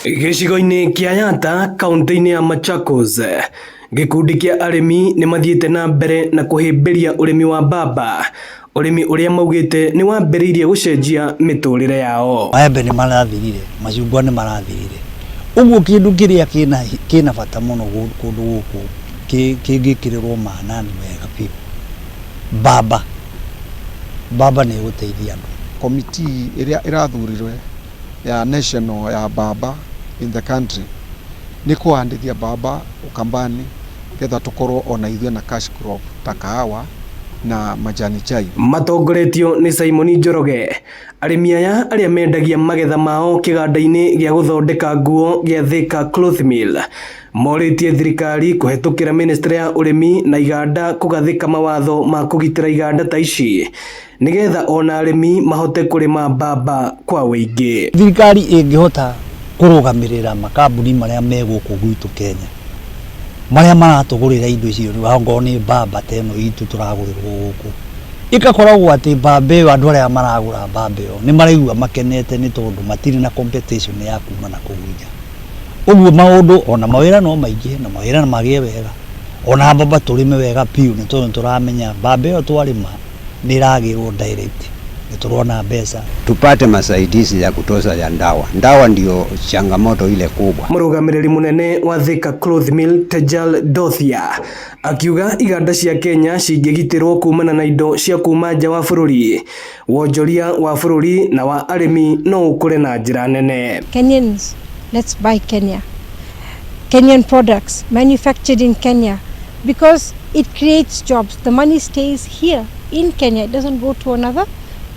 Gĩcigo-inĩ kĩa Yata kaunti-inĩ ya Machakos, gĩkundi kĩa arĩmi nĩ mathiĩte na mbere na kũhĩmbĩria ũrĩmi wa mbamba, ũrĩmi ũrĩa maugĩte nĩ wambĩrĩirie gũcenjia mĩtũrĩre yao. Maembe nĩ marathirire, macungwa nĩ marathirire. Ũguo kĩndũ kĩrĩa kĩna bata mũno kũndũ gũkũ kĩngĩkĩrĩrwo maanani wega biũ. Mbamba nĩ gũteithia andũ. Committee ĩrĩa ĩrathurirwe ya national ya mbamba in the country nĩ kũhandithia mbamba Ukambani getha tukorwo ona ithuĩ na cash crop ta kahawa na majani chai. Matongoretio nĩ Simon Njoroge, arĩmi aya arĩa mendagia magetha mao kĩganda-inĩ gĩa gũthondeka nguo gĩa Thika Cloth Mill morĩtie thirikari kũhetũkĩra ministry ya ũrĩmi na iganda kũgathĩka mawatho ma kũgitĩra iganda ta ici nĩgetha ona arĩmi mahote kũrĩma mbamba kwa wĩingĩ. Thirikari ĩngĩhota kũrũgamĩrĩra makambuni marĩa me gũkũ gwitũ Kenya marĩa maratũgũrĩra indo icio wangorwo nĩ mbamba ta ĩno itũ tũragũrĩrwo gũkũ, ĩgakoragwo atĩ mbamba ĩyo andũ arĩa maragũra mbamba ĩyo nĩ maraigua makenete nĩ tondũ matirĩ na competition ya kuma na kũu nja. Ũguo maũndũ ona mawĩra no maingĩ na mawĩra no magĩe wega, ona mbamba tũrĩme wega piũ nĩ tondũ tũramenya mbamba ĩyo twarĩma nĩ ĩragĩrwo direct, nĩ tũrona mbeca. Tupate masaidizi ya kutosha ya ndawa. Ndawa ndio changamoto ile kubwa. Mũrũgamĩrĩri mũnene wa Thika Cloth Mill Tejal Dothia akiuga iganda cia Kenya cingĩgitĩrwo kumana na indo cia kuma nja wa bũrũri, wonjoria wa bũrũri na wa arĩmi no ũkũre na njĩra nene. Kenyans, let's buy Kenya. Kenyan products manufactured in Kenya because it creates jobs. The money stays here in Kenya. It doesn't go to another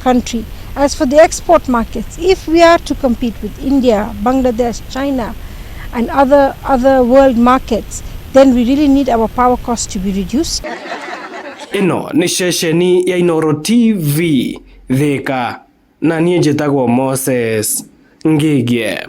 country. As for the export markets, if we are to compete with India, Bangladesh, China and other world markets, then we really need our power costs to be reduced. Ino ni ceceni ya Inooro TV Thika na niĩ njĩtagwo Moses Ngĩgĩ.